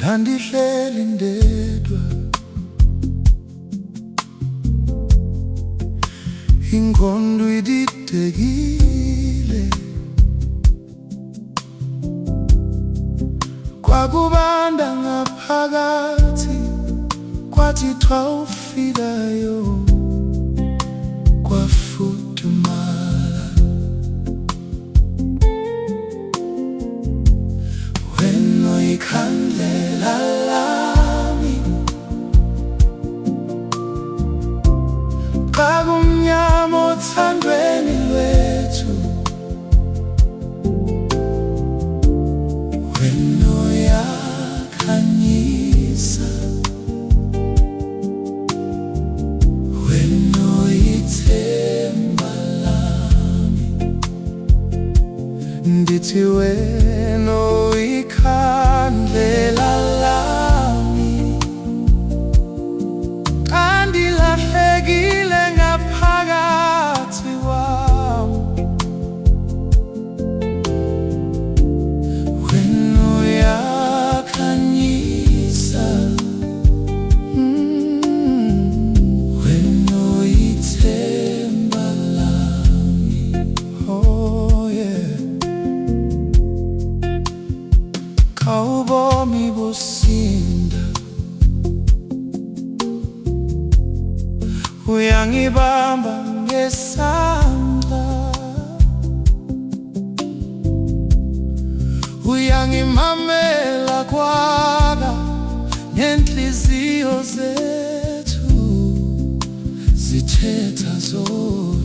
ndandihleli ndedwa, ingqondo ididekile. Kwakubanda ngaphakathi, kwathi xa ufikayo kwafudumala. Wena ikhandlela lami, xa kumnyama othandweni lwethu. Wena uyakhanyisa, wena ithemba lami. Ndithi wena ikhandlela lami, xa ndilahlekile ngaphakathi kwami. Wena uyakhanyisa, wena ithemba lami. Oh yeah. Xa ubomi businda, uyangibamba ngesandla, uyangimamela kwaba nenhliziyo zethu zithetha zodwa.